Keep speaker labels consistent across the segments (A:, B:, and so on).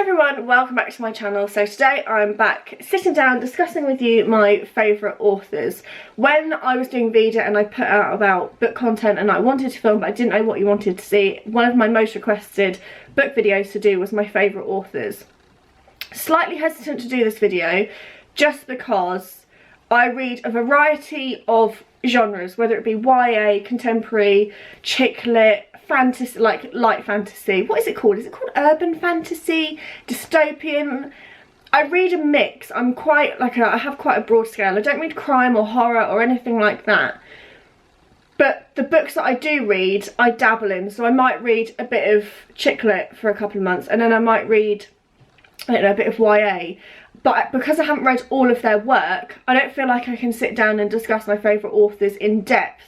A: everyone, welcome back to my channel. So today I'm back sitting down discussing with you my favourite authors. When I was doing Vida and I put out about book content and I wanted to film but I didn't know what you wanted to see, one of my most requested book videos to do was my favourite authors. Slightly hesitant to do this video just because I read a variety of genres, whether it be YA, contemporary, chick lit, fantasy, like light fantasy. What is it called? Is it called urban fantasy? Dystopian? I read a mix. I'm quite like I have quite a broad scale. I don't read crime or horror or anything like that. But the books that I do read, I dabble in. So I might read a bit of chick lit for a couple of months and then I might read, I don't know, a bit of YA. But because I haven't read all of their work, I don't feel like I can sit down and discuss my favourite authors in depth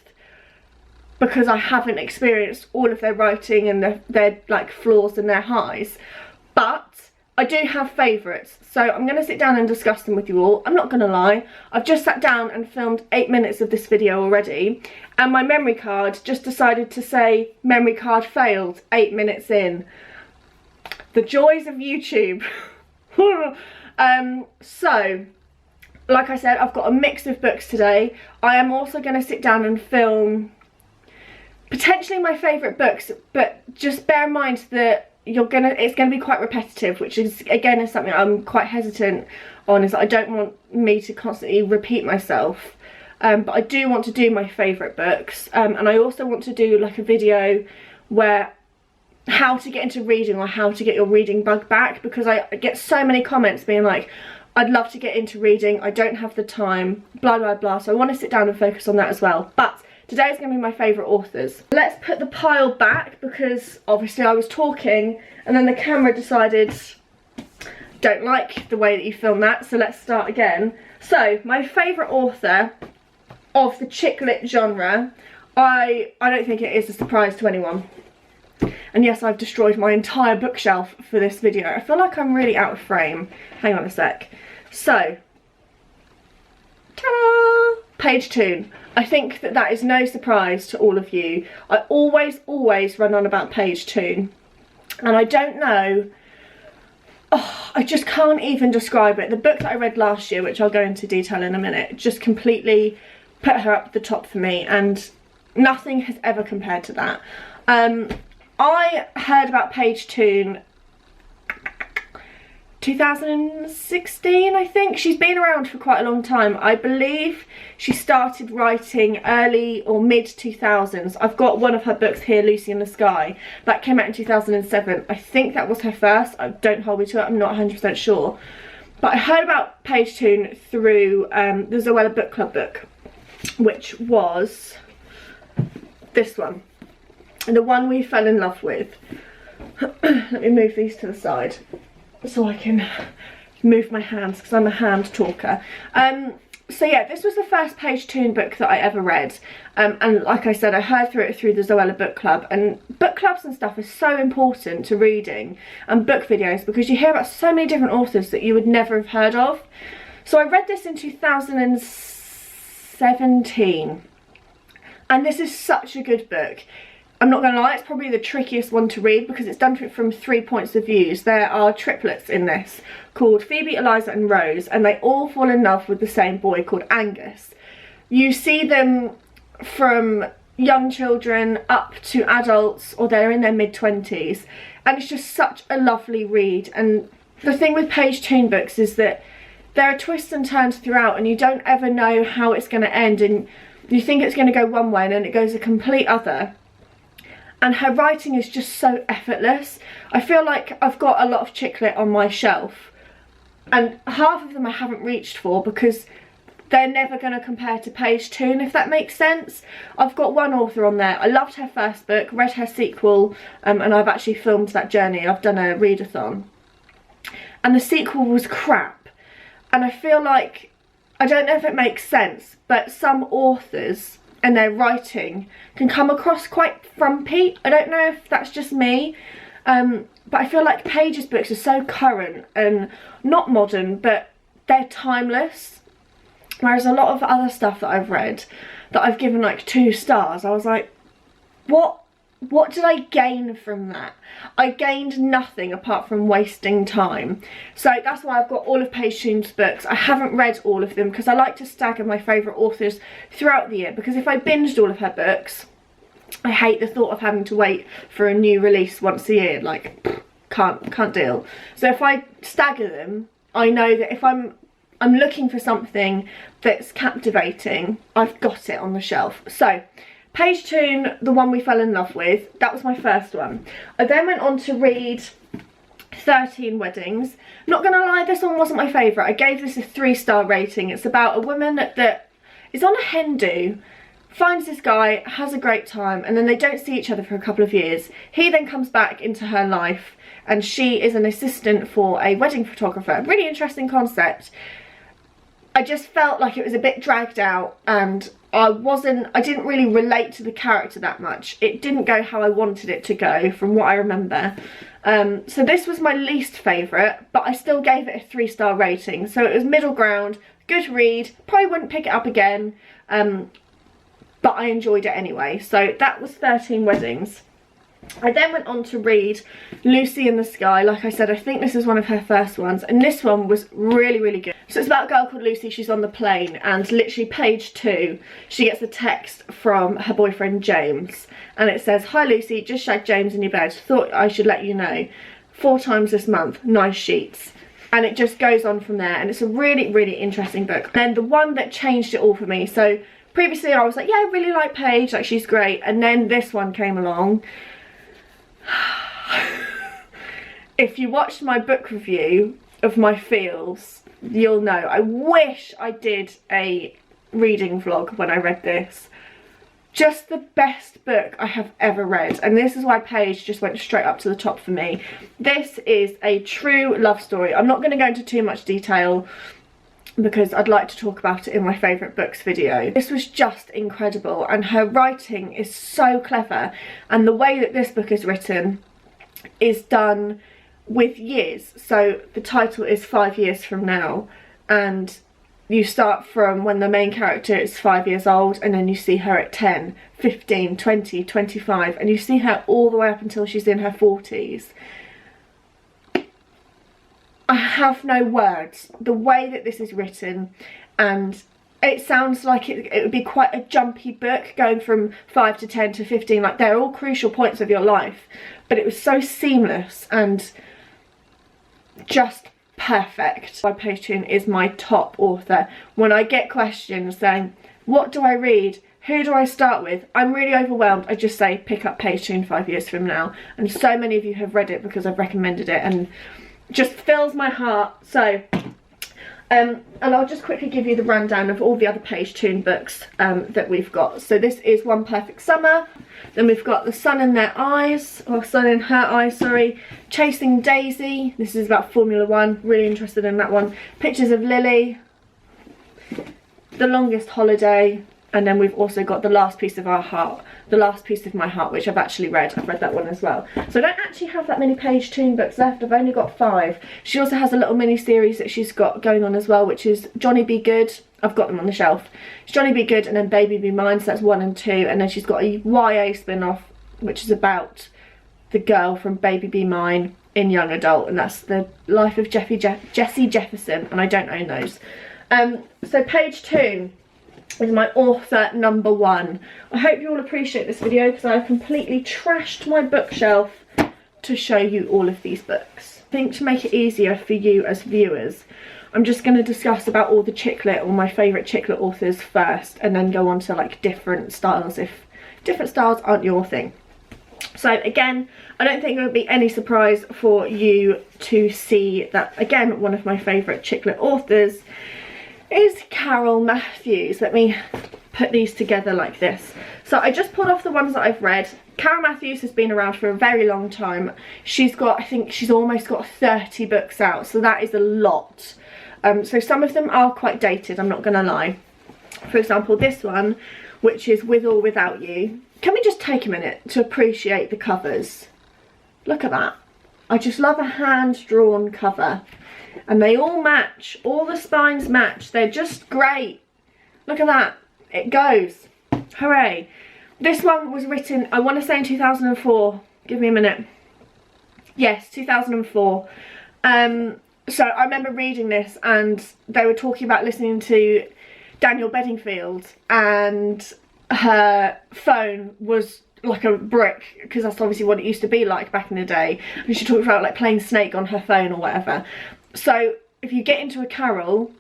A: because I haven't experienced all of their writing and their like flaws and their highs. But I do have favourites, so I'm going to sit down and discuss them with you all. I'm not going to lie, I've just sat down and filmed 8 minutes of this video already, and my memory card just decided to say memory card failed 8 minutes in. The joys of YouTube. So like I said, I've got a mix of books today. I am also going to sit down and film potentially my favourite books, but just bear in mind that it's gonna be quite repetitive, which is again is something I'm quite hesitant on, is that I don't want me to constantly repeat myself. But I do want to do my favourite books, and I also want to do like a video where how to get into reading or how to get your reading bug back, because I get so many comments being like, I'd love to get into reading, I don't have the time, blah blah blah. So I want to sit down and focus on that as well. But today's going to be my favourite authors. Let's put the pile back because obviously I was talking and then the camera decided don't like the way that you film that, so let's start again. So my favourite author of the chick lit genre, I don't think it is a surprise to anyone. And yes, I've destroyed my entire bookshelf for this video. I feel like I'm really out of frame. Hang on a sec. So, ta-da! Paige Toon. I think that is no surprise to all of you. I always run on about Paige Toon. And I don't know, I just can't even describe it. The book that I read last year, which I'll go into detail in a minute, just completely put her up at the top for me, and nothing has ever compared to that. I heard about Paige Toon 2016, I think. She's been around for quite a long time. I believe she started writing early or mid 2000s. I've got one of her books here, Lucy in the Sky. That came out in 2007. I think that was her first. Don't hold me to it, I'm not 100% sure. But I heard about Paige Toon through the Zoella Book Club book, which was this one. The one we fell in love with. Let me move these to the side so I can move my hands because I'm a hand talker. So yeah, this was the first Paige Toon book that I ever read, and like I said, I heard through the Zoella Book Club, and book clubs and stuff is so important to reading and book videos because you hear about so many different authors that you would never have heard of. So I read this in 2017 and this is such a good book. I'm not going to lie, it's probably the trickiest one to read because it's done from 3 points of view. There are triplets in this called Phoebe, Eliza and Rose, and they all fall in love with the same boy called Angus. You see them from young children up to adults, or they're in their mid-20s, and it's just such a lovely read. And the thing with Paige Toon books is that there are twists and turns throughout and you don't ever know how it's going to end, and you think it's going to go one way and then it goes a complete other. And her writing is just so effortless. I feel like I've got a lot of chick lit on my shelf, and half of them I haven't reached for because they're never going to compare to Paige Toon, if that makes sense. I've got one author on there. I loved her first book, read her sequel, and I've actually filmed that journey. I've done a readathon. And the sequel was crap. And I feel like, I don't know if it makes sense, but some authors and their writing can come across quite frumpy. I don't know if that's just me, but I feel like Paige's books are so current and not modern, but they're timeless. Whereas a lot of other stuff that I've read that I've given like 2 stars, I was like, what what did I gain from that? I gained nothing apart from wasting time. So that's why I've got all of Paige Toon's books. I haven't read all of them because I like to stagger my favourite authors throughout the year, because if I binged all of her books, I hate the thought of having to wait for a new release once a year. Like, can't deal. So if I stagger them, I know that if I'm looking for something that's captivating, I've got it on the shelf. So Paige Toon, The One We Fell in Love With, that was my first one. I then went on to read 13 Weddings. Not gonna lie, this one wasn't my favourite. I gave this a 3-star rating. It's about a woman that is on a hen do, finds this guy, has a great time, and then they don't see each other for a couple of years. He then comes back into her life and she is an assistant for a wedding photographer. Really interesting concept. I just felt like it was a bit dragged out, and I didn't really relate to the character that much. It didn't go how I wanted it to go from what I remember. So this was my least favourite, but I still gave it a 3-star rating. So it was middle ground, good read, probably wouldn't pick it up again, but I enjoyed it anyway. So that was 13 Weddings. I then went on to read Lucy in the Sky. Like I said, I think this is one of her first ones, and this one was really, really good. So it's about a girl called Lucy. She's on the plane, and literally page 2, she gets a text from her boyfriend James, and it says, "Hi Lucy, just shagged James in your bed. Thought I should let you know. 4 times this month. Nice sheets." And it just goes on from there, and it's a really, really interesting book. And the one that changed it all for me, so previously I was like, yeah, I really like Paige, like she's great, and then this one came along. If you watched my book review of my feels, you'll know I wish I did a reading vlog when I read this. Just the best book I have ever read, and this is why Paige just went straight up to the top for me. This is a true love story. I'm not going to go into too much detail because I'd like to talk about it in my favourite books video. This was just incredible, and her writing is so clever, and the way that this book is written is done with years. So the title is 5 years from now, and you start from when the main character is 5 years old, and then you see her at 10, 15, 20, 25, and you see her all the way up until she's in her 40s. I have no words. The way that this is written, and it sounds like it would be quite a jumpy book, going from 5 to 10 to 15. Like, they're all crucial points of your life, but it was so seamless and just perfect. Paige Toon is my top author. When I get questions saying, what do I read? Who do I start with? I'm really overwhelmed. I just say, pick up Paige Toon 5 years from now. And so many of you have read it because I've recommended it, and just fills my heart. So and I'll just quickly give you the rundown of all the other Paige Toon books that we've got. So this is One Perfect Summer, then we've got The Sun in Their Eyes, or Sun in Her Eyes, sorry, Chasing Daisy, this is about Formula 1, really interested in that one, Pictures of Lily, The Longest Holiday, and then we've also got The Last Piece of Our Heart, The Last Piece of My Heart, which I've actually read. I've read that one as well. So I don't actually have that many Paige Toon books left. I've only got 5. She also has a little mini series that she's got going on as well, which is Johnny Be Good. I've got them on the shelf. It's Johnny Be Good and then Baby Be Mine, so that's 1 and 2. And then she's got a YA spin-off, which is about the girl from Baby Be Mine in young adult, and that's the life of Jessie Jefferson, and I don't own those. So Paige Toon is my author number 1. I hope you all appreciate this video because I've completely trashed my bookshelf to show you all of these books. I think to make it easier for you as viewers, I'm just going to discuss about all the chick lit, or my favourite chick lit authors first, and then go on to like different styles if different styles aren't your thing. So again, I don't think it would be any surprise for you to see that, again, one of my favourite chick lit authors is Carol Matthews. Let me put these together like this. So I just pulled off the ones that I've read. Carol Matthews has been around for a very long time. She's got, I think she's almost got 30 books out, so that is a lot. So some of them are quite dated, I'm not gonna lie. For example, this one, which is With or Without You. Can we just take a minute to appreciate the covers? Look at that. I just love a hand-drawn cover. And they all match, all the spines match, they're just great. Look at that, it goes, hooray. This one was written, I want to say in 2004. Give me a minute. Yes, 2004. So I remember reading this and they were talking about listening to Daniel Bedingfield, and her phone was like a brick, because that's obviously what it used to be like back in the day, and she talked about like playing Snake on her phone or whatever. So if you get into a Carol,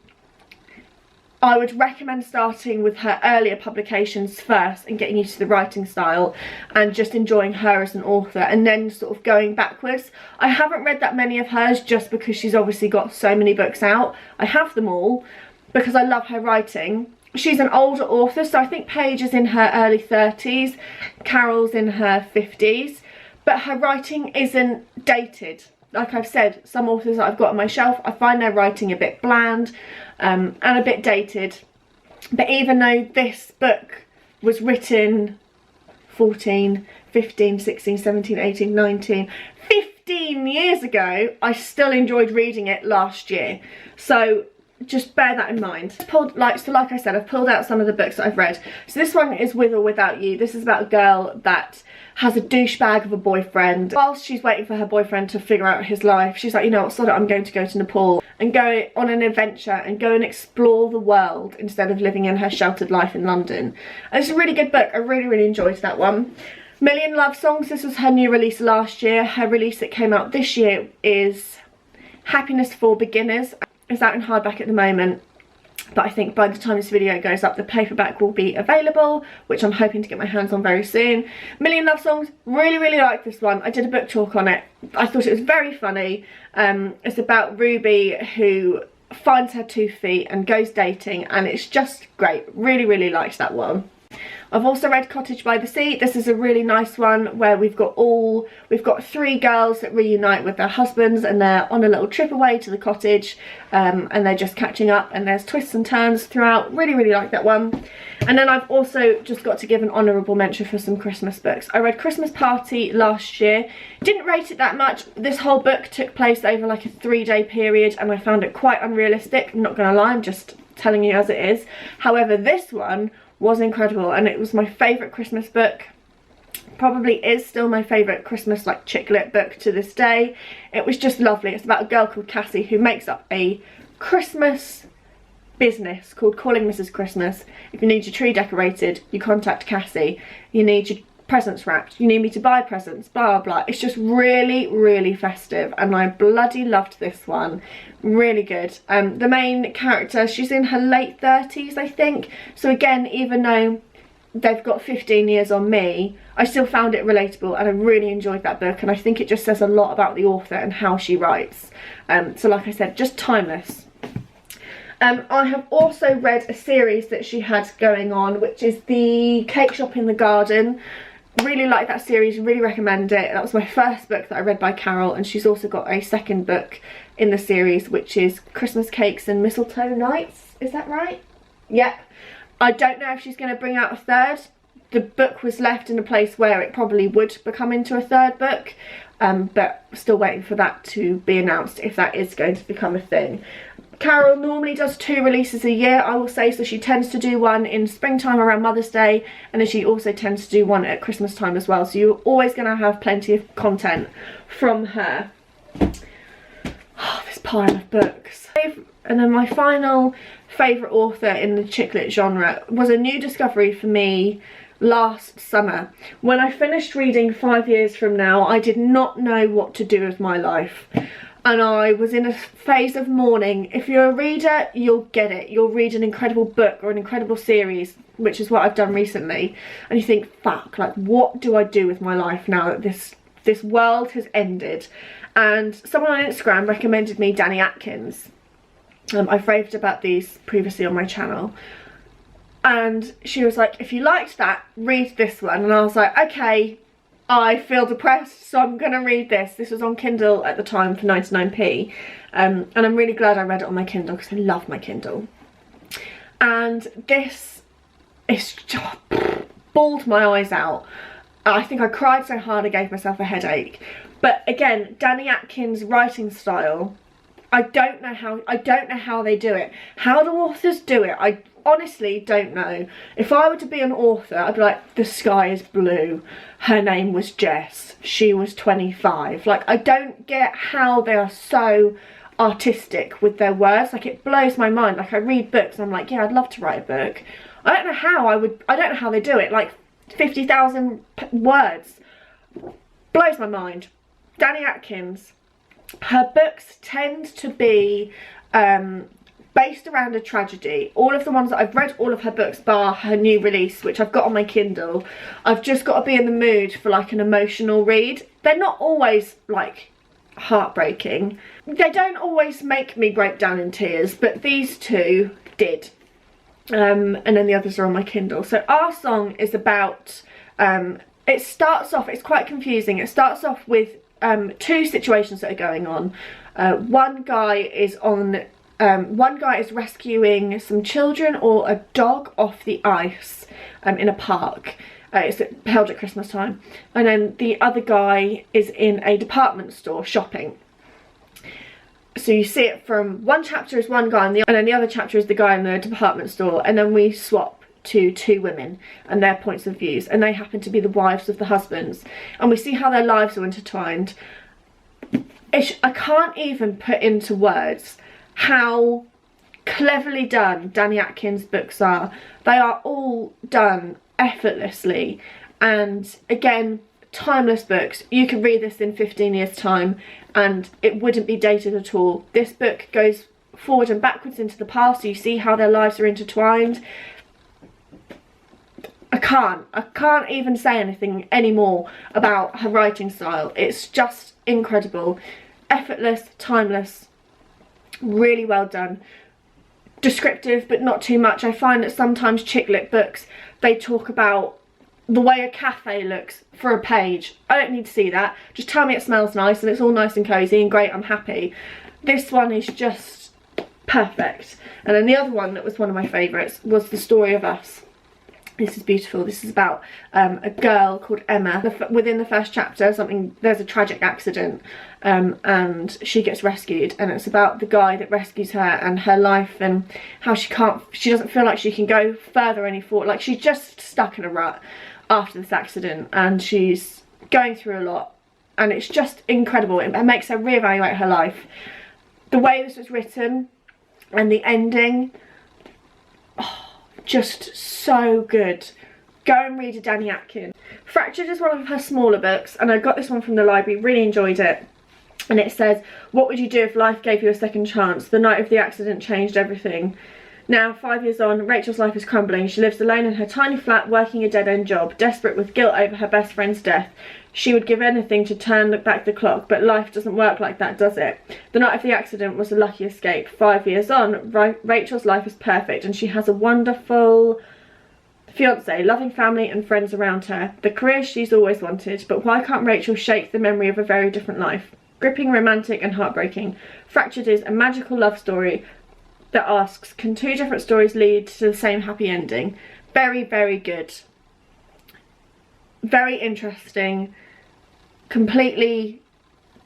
A: I would recommend starting with her earlier publications first and getting used to the writing style and just enjoying her as an author, and then sort of going backwards. I haven't read that many of hers just because she's obviously got so many books out. I have them all because I love her writing. She's an older author, so I think Paige is in her early 30s, Carol's in her 50s, but her writing isn't dated. Like I've said, some authors that I've got on my shelf, I find their writing a bit bland and a bit dated. But even though this book was written 14, 15, 16, 17, 18, 19, 15 years ago, I still enjoyed reading it last year. So just bear that in mind. Like I said, I've pulled out some of the books that I've read. So this one is With or Without You. This is about a girl that has a douchebag of a boyfriend. Whilst she's waiting for her boyfriend to figure out his life, she's like, you know what, sod it, I'm going to go to Nepal and go on an adventure and go and explore the world instead of living in her sheltered life in London. And it's a really good book. I really enjoyed that one. Million Love Songs. This was her new release last year. Her release that came out this year is Happiness for Beginners. It's out in hardback at the moment, but I think by the time this video goes up, the paperback will be available, which I'm hoping to get my hands on very soon. Million Love Songs, really like this one. I did a book talk on it. I thought it was very funny. It's about Ruby who finds her 2 feet and goes dating, and it's just great. Really liked that one. I've also read Cottage by the Sea. This is a really nice one where we've got 3 girls that reunite with their husbands, and they're on a little trip away to the cottage, and they're just catching up, and there's twists and turns throughout. Really like that one. And then I've also just got to give an honourable mention for some Christmas books. I read Christmas Party last year. Didn't rate it that much. This whole book took place over like a 3-day period, and I found it quite unrealistic. I'm not gonna lie, I'm just telling you as it is. However, this one was incredible, and it was my favourite Christmas book. Probably is still my favourite Christmas like chick lit book to this day. It was just lovely. It's about a girl called Cassie who makes up a Christmas business called Calling Mrs. Christmas. If you need your tree decorated, you contact Cassie. You need your presents wrapped, you need me to buy presents, blah blah. It's just really festive, and I bloody loved this one. Really good. The main character, she's in her late 30s I think, so again, even though they've got 15 years on me, I still found it relatable, and I really enjoyed that book, and I think it just says a lot about the author and how she writes. So like I said, just timeless. I have also read a series that she had going on, which is the Cake Shop in the Garden. Really like that series, really recommend it. That was my first book that I read by Carol, and she's also got a second book in the series, which is Christmas Cakes and Mistletoe Nights. Is that right? Yep. I don't know if she's going to bring out a third. The book was left in a place where it probably would become into a third book, but still waiting for that to be announced if that is going to become a thing. Carol normally does 2 releases a year, I will say, so she tends to do one in springtime around Mother's Day, and then she also tends to do one at Christmas time as well, so you're always going to have plenty of content from her. Oh, this pile of books. And then my final favourite author in the chick lit genre was a new discovery for me last summer. When I finished reading 5 Years From Now, I did not know what to do with my life. And I was in a phase of mourning. If you're a reader, you'll get it. You'll read an incredible book or an incredible series, which is what I've done recently, and you think, fuck, like, what do I do with my life now that this world has ended? And someone on Instagram recommended me Dani Atkins. I've raved about these previously on my channel. And she was like, if you liked that, read this one. And I was like, okay, I feel depressed, so I'm going to read this. This was on Kindle at the time for 99p. And I'm really glad I read it on my Kindle because I love my Kindle. And this is just bawled my eyes out. I think I cried so hard I gave myself a headache. But again, Dani Atkins' writing style, I don't know how they do it. How do authors do it? honestly don't know. If I were to be an author, I'd be like, the sky is blue, her name was Jess, she was 25. Like, I don't get how they are so artistic with their words. Like, it blows my mind. Like, I read books and I'm like, yeah, I'd love to write a book. I don't know how I don't know how they do it. Like, 50,000 words. Blows my mind. Dani Atkins, her books tend to be based around a tragedy. All of the ones that I've read, all of her books bar her new release, which I've got on my Kindle. I've just got to be in the mood for like an emotional read. They're not always like heartbreaking. They don't always make me break down in tears, but these two did. And then the others are on my Kindle. So Our Song is about, it starts off, it's quite confusing. It starts off with two situations that are going on. One guy is rescuing some children or a dog off the ice in a park. It's held at Christmas time. And then the other guy is in a department store shopping. So you see it from one chapter is one guy and then the other chapter is the guy in the department store, and then we swap to two women and their points of views, and they happen to be the wives of the husbands, and we see how their lives are intertwined. I can't even put into words how cleverly done Dani Atkins' books are. They are all done effortlessly, and again, timeless books. You could read this in 15 years time and it wouldn't be dated at all. This book goes forward and backwards into the past, so you see how their lives are intertwined. I can't even say anything anymore about her writing style. It's just incredible. Effortless, timeless, really well done. Descriptive, but not too much. I find that sometimes chick lit books, they talk about the way a cafe looks for a page. I don't need to see that. Just tell me it smells nice and it's all nice and cozy and great, I'm happy. This one is just perfect. And then the other one that was one of my favourites was The Story of Us. This is beautiful. This is about a girl called Emma. Within the first chapter, there's a tragic accident and she gets rescued, and it's about the guy that rescues her and her life and how she doesn't feel like she can go further any forward. Like, she's just stuck in a rut after this accident and she's going through a lot, and it's just incredible. It makes her reevaluate her life. The way this was written and the ending, just so good. Go and read a Dani Atkins. Fractured is one of her smaller books, and I got this one from the library, really enjoyed it. And it says, what would you do if life gave you a second chance? The night of the accident changed everything. Now, 5 years on, Rachel's life is crumbling. She lives alone in her tiny flat, working a dead-end job, desperate with guilt over her best friend's death. She would give anything to turn back the clock, but life doesn't work like that, does it? The night of the accident was a lucky escape. 5 years on, Rachel's life is perfect, and she has a wonderful fiance, loving family and friends around her. The career she's always wanted, but why can't Rachel shake the memory of a very different life? Gripping, romantic and heartbreaking. Fractured is a magical love story that asks, can two different stories lead to the same happy ending? Very, very good. Very interesting. Completely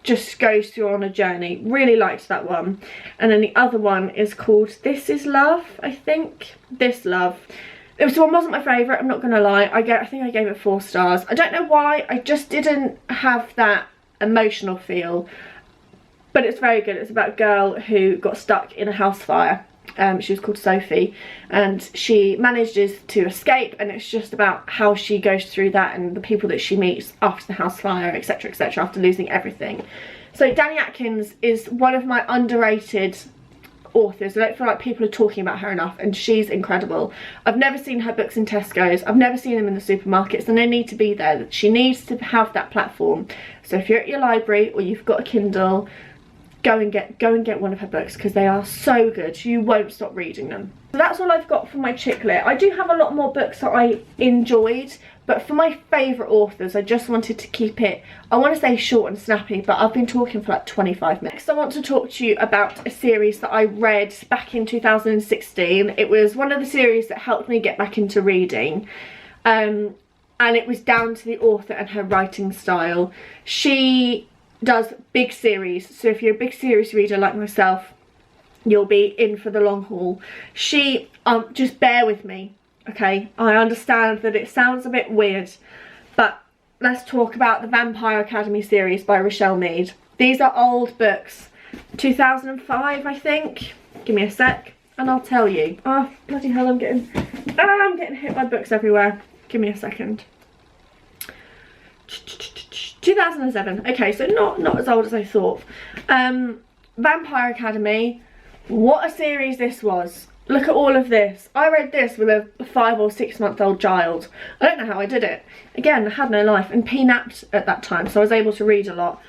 A: just goes through on a journey. Really liked that one. And then the other one is called This Is Love, I think. This Love. This one wasn't my favourite, I'm not going to lie. I think I gave it 4 stars. I don't know why, I just didn't have that emotional feel. But it's very good. It's about a girl who got stuck in a house fire. She was called Sophie, and she manages to escape, and it's just about how she goes through that and the people that she meets after the house fire, etc, etc, after losing everything. So Dani Atkins is one of my underrated authors. I don't feel like people are talking about her enough, and she's incredible. I've never seen her books in Tesco's, I've never seen them in the supermarkets, and they need to be there. She needs to have that platform. So if you're at your library or you've got a Kindle, go and get one of her books, because they are so good. You won't stop reading them. So that's all I've got for my chick lit. I do have a lot more books that I enjoyed, but for my favourite authors, I just wanted to keep it, I want to say short and snappy, but I've been talking for like 25 minutes. Next, I want to talk to you about a series that I read back in 2016. It was one of the series that helped me get back into reading. And it was down to the author and her writing style. She does big series, so if you're a big series reader like myself, you'll be in for the long haul. She, just bear with me, okay? I understand that it sounds a bit weird, but let's talk about the Vampire Academy series by Rochelle Mead. These are old books, 2005 I think. Give me a sec and I'll tell you. Oh bloody hell, I'm getting hit by books everywhere. Give me a second. 2007. Okay, so not as old as I thought. Vampire Academy. What a series this was. Look at all of this. I read this with a 5 or 6 month old child. I don't know how I did it. Again, I had no life and P-napped at that time, so I was able to read a lot.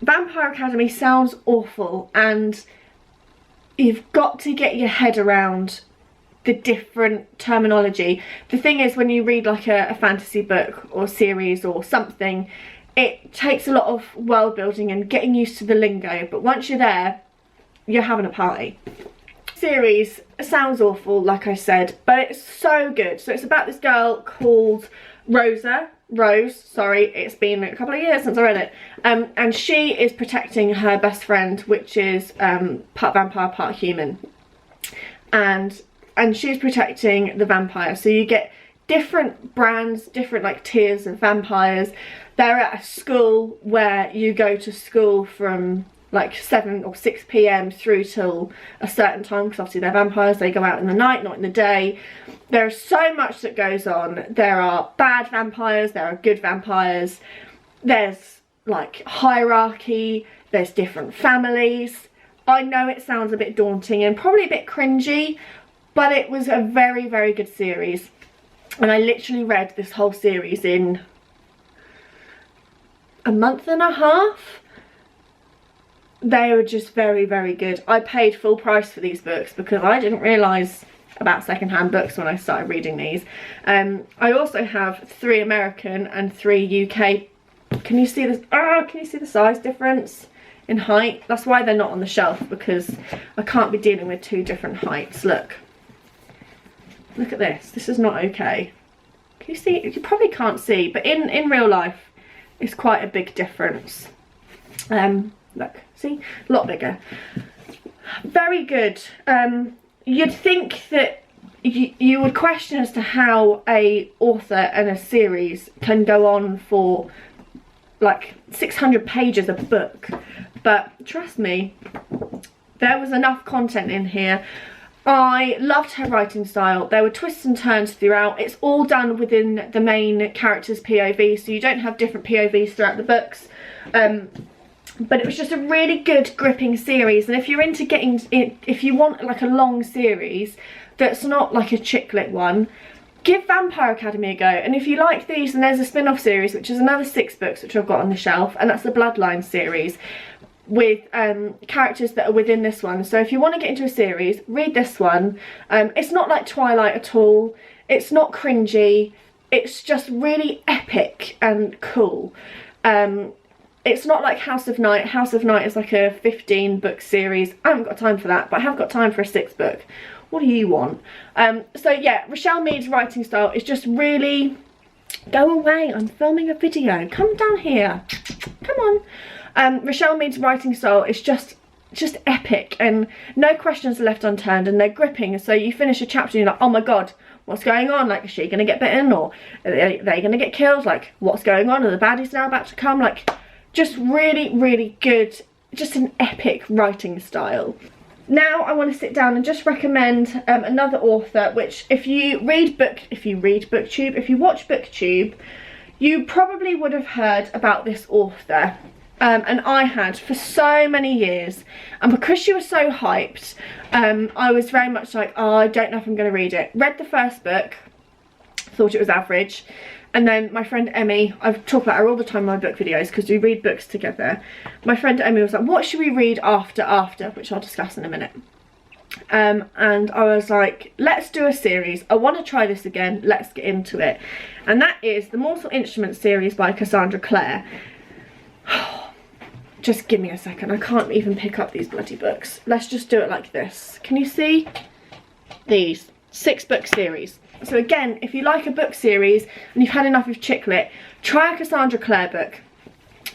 A: Vampire Academy sounds awful, and you've got to get your head around the different terminology. The thing is, when you read like a fantasy book or series or something, it takes a lot of world building and getting used to the lingo, but once you're there, you're having a party. Series sounds awful, like I said, but it's so good. So it's about this girl called Rose, sorry, it's been a couple of years since I read it, and she is protecting her best friend, which is part vampire, part human, and she's protecting the vampire. So you get different brands, different like tiers of vampires. They're at a school where you go to school from like 7 or 6 p.m. through till a certain time, because obviously they're vampires, they go out in the night, not in the day. There's so much that goes on. There are bad vampires, there are good vampires, there's like hierarchy, there's different families. I know it sounds a bit daunting and probably a bit cringy, but it was a very, very good series. And I literally read this whole series in a month and a half. They were just very, very good. I paid full price for these books because I didn't realise about secondhand books when I started reading these. I also have 3 American and 3 UK. Can you see this? Oh, can you see the size difference in height? That's why they're not on the shelf, because I can't be dealing with 2 different heights. Look at this. This is not okay. Can you see? You probably can't see, but in real life it's quite a big difference. Look, see, a lot bigger. Very good. You'd think that you would question as to how a author and a series can go on for like 600 pages a book, but trust me, there was enough content in here. I loved her writing style. There were twists and turns throughout. It's all done within the main character's POV, so you don't have different POVs throughout the books. But it was just a really good gripping series, and if you're into getting it, if you want like a long series that's not like a chick lit one, give Vampire Academy a go. And if you like these, then there's a spin-off series which is another 6 books which I've got on the shelf, and that's the Bloodline series with characters that are within this one. So if you want to get into a series, read this one. It's not like Twilight at all, it's not cringy, it's just really epic and cool. It's not like House of Night. House of Night is like a 15 book series. I haven't got time for that, but I have got time for a 6 book. What do you want? So yeah, Rochelle Mead's writing style is just really... Go away, I'm filming a video. Come down here. Come on. Rochelle Mead's writing style is just epic, and no questions are left unturned, and they're gripping. So you finish a chapter and you're like, oh my god, what's going on? Like, is she going to get bitten, or are they going to get killed? Like, what's going on? Are the baddies now about to come? Like... Just really, really good, just an epic writing style. Now I want to sit down and just recommend another author, which if you watch BookTube, you probably would have heard about this author. And I had for so many years, and because she was so hyped, I was very much like, oh, I don't know if I'm going to read it. Read the first book, thought it was average. And then my friend Emmy, I've talked about her all the time in my book videos because we read books together. My friend Emmy was like, what should we read after, which I'll discuss in a minute. And I was like, let's do a series. I want to try this again. Let's get into it. And that is the Mortal Instruments series by Cassandra Clare. Just give me a second. I can't even pick up these bloody books. Let's just do it like this. Can you see? These 6 book series. So again, if you like a book series and you've had enough of chick lit, try a Cassandra Clare book.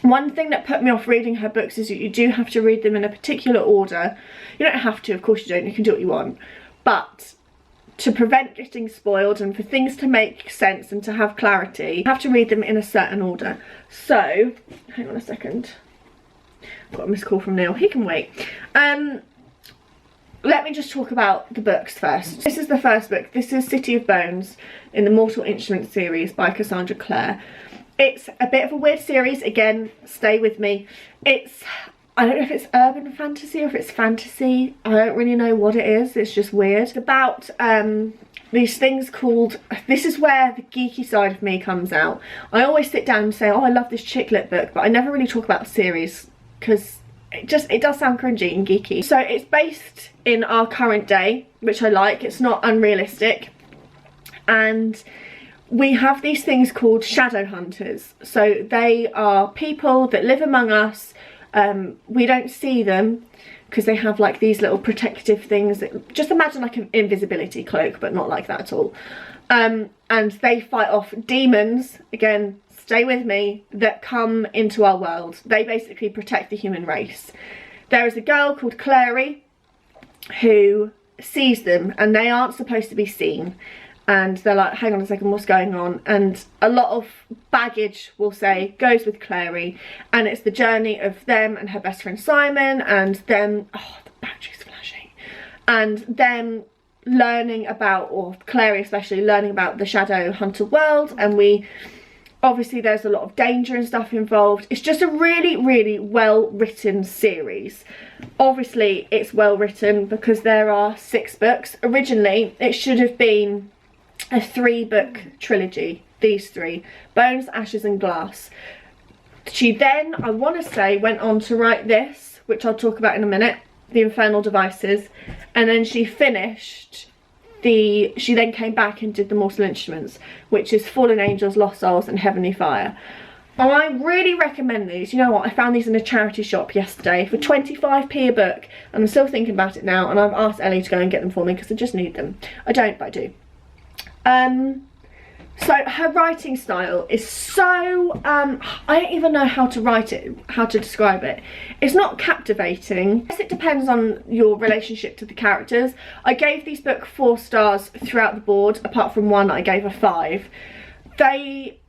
A: One thing that put me off reading her books is that you do have to read them in a particular order. You don't have to, of course you don't, you can do what you want. But to prevent getting spoiled and for things to make sense and to have clarity, you have to read them in a certain order. So, hang on a second. I've got a missed call from Neil, he can wait. Let me just talk about the books first. This is the first book. This is City of Bones in the Mortal Instruments series by Cassandra Clare. It's a bit of a weird series, again, stay with me. It's, I don't know if it's urban fantasy or if it's fantasy. I don't really know what it is, it's just weird. It's about these things called, this is where the geeky side of me comes out. I always sit down and say, oh, I love this chick lit book, but I never really talk about series because it does sound cringy and geeky. So it's based in our current day, which I like. It's not unrealistic. And we have these things called shadow hunters. So they are people that live among us. We don't see them because they have like these little protective things that, just imagine like an invisibility cloak, but not like that at all. And they fight off demons, again, stay with me, that come into our world. They basically protect the human race. There is a girl called Clary who sees them and they aren't supposed to be seen. And they're like, hang on a second, what's going on? And a lot of baggage, we'll say, goes with Clary. And it's the journey of them and her best friend Simon and them, oh, the battery's flashing. And them learning about, or Clary especially, learning about the shadow hunter world. And obviously there's a lot of danger and stuff involved. It's just a really, really well written series. Obviously it's well written because there are 6 books. Originally it should have been a 3-book trilogy, these 3, Bones, Ashes and Glass. She then, I want to say, went on to write this, which I'll talk about in a minute, The Infernal Devices, and then she finished she then came back and did The Mortal Instruments, which is Fallen Angels, Lost Souls and Heavenly Fire. I really recommend these. You know what, I found these in a charity shop yesterday for 25p a book, and I'm still thinking about it now, and I've asked Ellie to go and get them for me because I just need them. I don't, but I do. So her writing style is so, I don't even know how to write it, how to describe it. It's not captivating. I guess it depends on your relationship to the characters. I gave these books 4 stars throughout the board, apart from one I gave a 5. They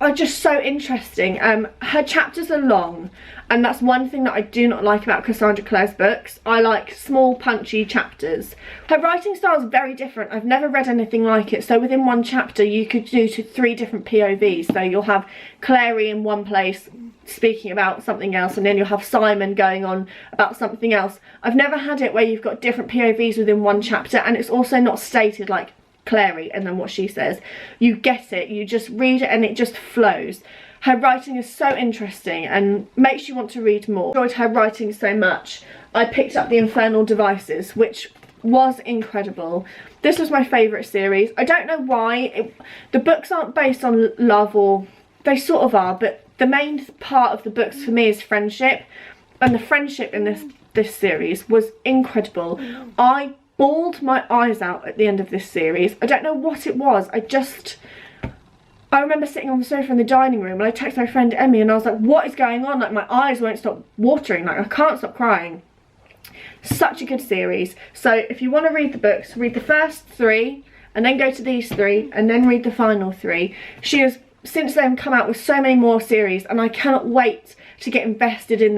A: are just so interesting. Her chapters are long, and that's one thing that I do not like about Cassandra Clare's books. I like small punchy chapters. Her writing style is very different. I've never read anything like it. So within one chapter you could do 3 different POVs. So you'll have Clary in one place speaking about something else, and then you'll have Simon going on about something else. I've never had it where you've got different POVs within one chapter, and it's also not stated like Clary and then what she says. You get it, you just read it and it just flows. Her writing is so interesting and makes you want to read more. I enjoyed her writing so much. I picked up The Infernal Devices, which was incredible. This was my favourite series. I don't know why. The books aren't based on love, or they sort of are, but the main part of the books for me is friendship, and the friendship in this series was incredible. I bawled my eyes out at the end of this series. I don't know what it was. I remember sitting on the sofa in the dining room and I texted my friend Emmy and I was like, what is going on? Like, my eyes won't stop watering. Like, I can't stop crying. Such a good series. So if you want to read the books, read the first 3 and then go to these 3 and then read the final 3. She has since then come out with so many more series, and I cannot wait to get invested in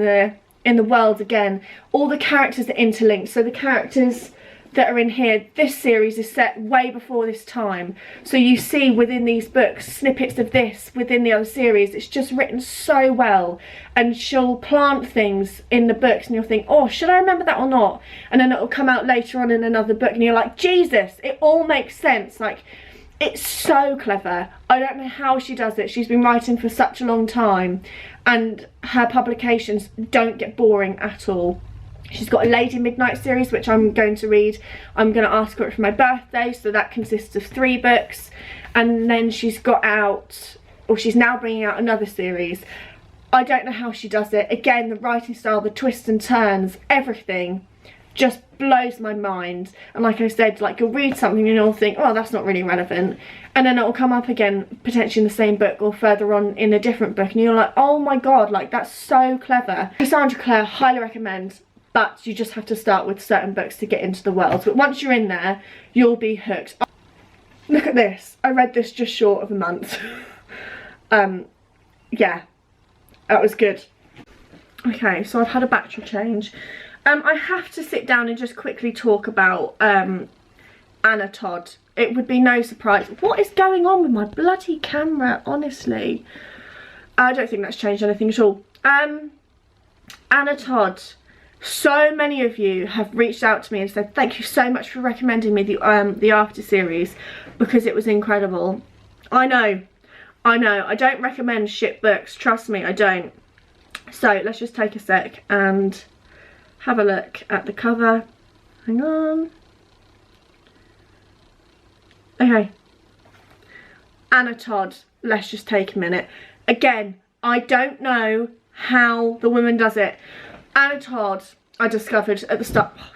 A: the world again. All the characters are interlinked. So the characters that are in here, this series is set way before this time, so you see within these books snippets of this within the other series. It's just written so well, and she'll plant things in the books and you'll think, oh, should I remember that or not? And then it'll come out later on in another book and you're like, Jesus, it all makes sense. Like, it's so clever. I don't know how she does it. She's been writing for such a long time, and her publications don't get boring at all. She's got a Lady Midnight series, which I'm going to read. I'm going to ask for it for my birthday, so that consists of 3 books. And then she's got out, or she's now bringing out another series. I don't know how she does it. Again, the writing style, the twists and turns, everything. just blows my mind. And like I said, like you'll read something and you'll think, oh, that's not really relevant, and then it will come up again potentially in the same book or further on in a different book, and you're like, oh my god, like that's so clever. Cassandra Clare, highly recommend, but you just have to start with certain books to get into the world. But once you're in there, you'll be hooked. Look at this, I read this just short of a month. Yeah, that was good. Okay, so I've had a battery change. I have to sit down and just quickly talk about Anna Todd. It would be no surprise. What is going on with my bloody camera, honestly? I don't think that's changed anything at all. Anna Todd. So many of you have reached out to me and said thank you so much for recommending me the After series, because it was incredible. I know, I don't recommend shit books, trust me, I don't. So let's just take a sec and have a look at the cover. Hang on. Okay, Anna Todd, let's just take a minute. Again, I don't know how the woman does it. Anna Todd, I discovered at the start. Oh,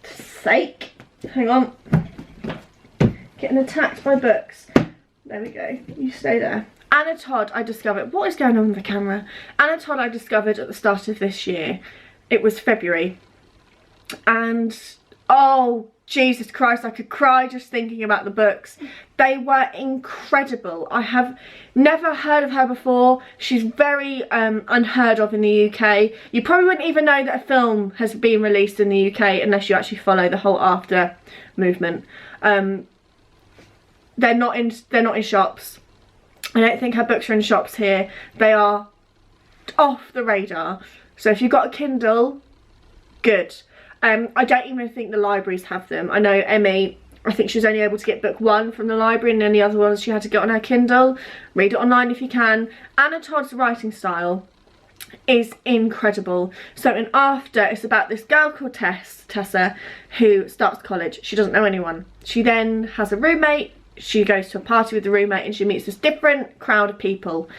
A: sake. Hang on. Getting attacked by books. There we go. You stay there. Anna Todd, I discovered. What is going on with the camera? Anna Todd, I discovered at the start of this year. It was February. And, oh, Jesus Christ, I could cry just thinking about the books. They were incredible. I have never heard of her before. She's very unheard of in the UK. You probably wouldn't even know that a film has been released in the UK unless you actually follow the whole After movement. They're not in shops. I don't think her books are in shops here. They are off the radar. So if you've got a Kindle, good. I don't even think the libraries have them. I know Emmy, I think she was only able to get book 1 from the library, and then the other ones she had to get on her Kindle. Read it online if you can. Anna Todd's writing style is incredible. So in After, it's about this girl called Tessa, who starts college. She doesn't know anyone. She then has a roommate. She goes to a party with the roommate and she meets this different crowd of people.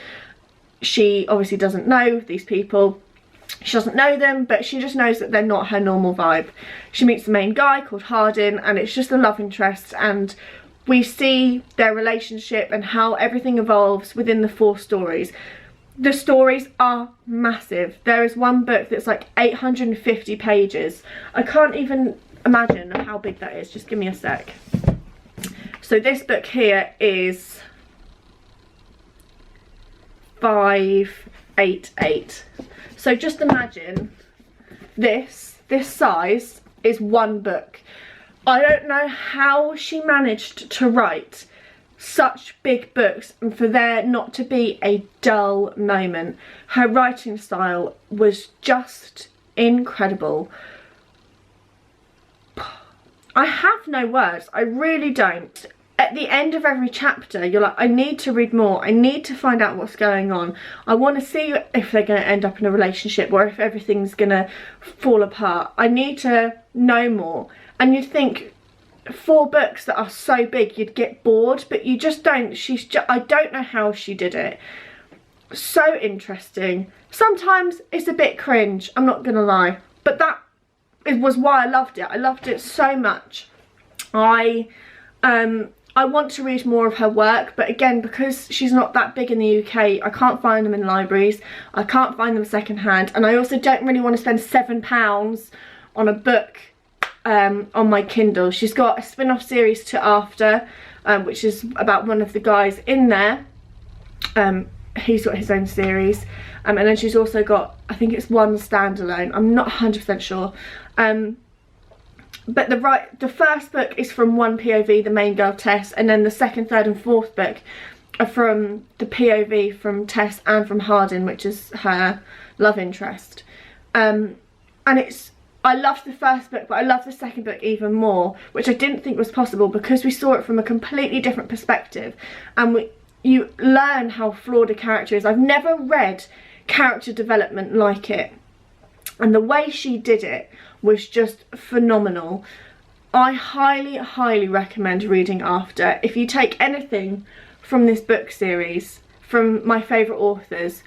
A: She obviously doesn't know these people. She doesn't know them, but she just knows that they're not her normal vibe. She meets the main guy called Hardin, and it's just a love interest, and we see their relationship and how everything evolves within the 4 stories. The stories are massive. There is one book that's like 850 pages. I can't even imagine how big that is. Just give me a sec. So this book here is 588. So just imagine this size is one book. I don't know how she managed to write such big books and for there not to be a dull moment. Her writing style was just incredible. I have no words, I really don't. At the end of every chapter, you're like, I need to read more. I need to find out what's going on. I want to see if they're going to end up in a relationship or if everything's going to fall apart. I need to know more. And you'd think 4 books that are so big, you'd get bored, but you just don't. I don't know how she did it. So interesting. Sometimes it's a bit cringe, I'm not going to lie. But that was why I loved it. I loved it so much. I want to read more of her work, but again, because she's not that big in the UK, I can't find them in libraries, I can't find them secondhand, and I also don't really want to spend £7 on a book on my Kindle. She's got a spin-off series to After, which is about one of the guys in there. He's got his own series, and then she's also got, I think it's one standalone, I'm not 100% sure. But the first book is from one POV, the main girl Tess, and then the second, third and fourth book are from the POV from Tess and from Hardin, which is her love interest. And I loved the first book, but I love the second book even more, which I didn't think was possible because we saw it from a completely different perspective, and you learn how flawed a character is. I've never read character development like it, and the way she did it was just phenomenal. I highly, highly recommend reading After. If you take anything from this book series, from my favourite authors,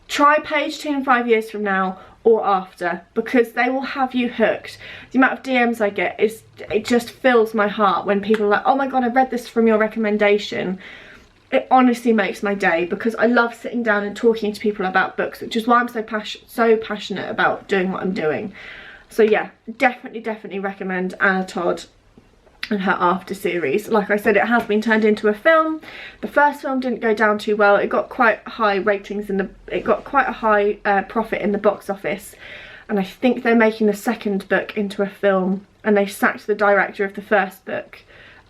A: try Paige Toon 5 years from now, or after, because they will have you hooked. The amount of DMs I get, it just fills my heart when people are like, oh my god, I read this from your recommendation. It honestly makes my day, because I love sitting down and talking to people about books, which is why I'm so passionate about doing what I'm doing. So yeah, definitely recommend Anna Todd and her After series. Like I said, it has been turned into a film. The first film didn't go down too well. It got quite high ratings it got quite a high profit in the box office, and I think they're making the second book into a film, and they sacked the director of the first book,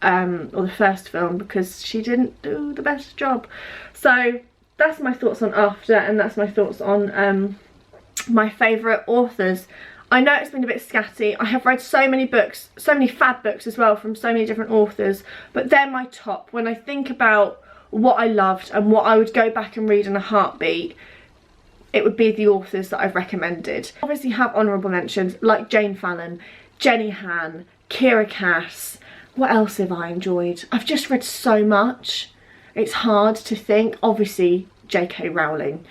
A: or the first film, because she didn't do the best job. So that's my thoughts on After, and that's my thoughts on my favourite authors. I know it's been a bit scatty. I have read so many books, so many fab books as well, from so many different authors, but they're my top. When I think about what I loved and what I would go back and read in a heartbeat, it would be the authors that I've recommended. Obviously have honourable mentions like Jane Fallon, Jenny Han, Kira Cass. What else have I enjoyed? I've just read so much. It's hard to think. Obviously J.K. Rowling.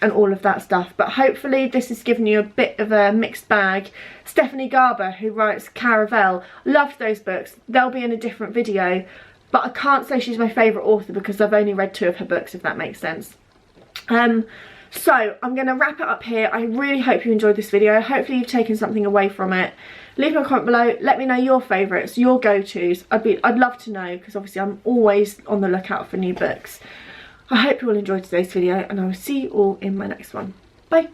A: And all of that stuff, but hopefully this has given you a bit of a mixed bag. Stephanie Garber, who writes Caravel, loved those books. They'll be in a different video, but I can't say she's my favourite author because I've only read 2 of her books, if that makes sense. So I'm going to wrap it up here. I really hope you enjoyed this video. Hopefully you've taken something away from it. Leave me a comment below. Let me know your favourites, your go-tos. I'd love to know, because obviously I'm always on the lookout for new books. I hope you all enjoyed today's video, and I will see you all in my next one. Bye!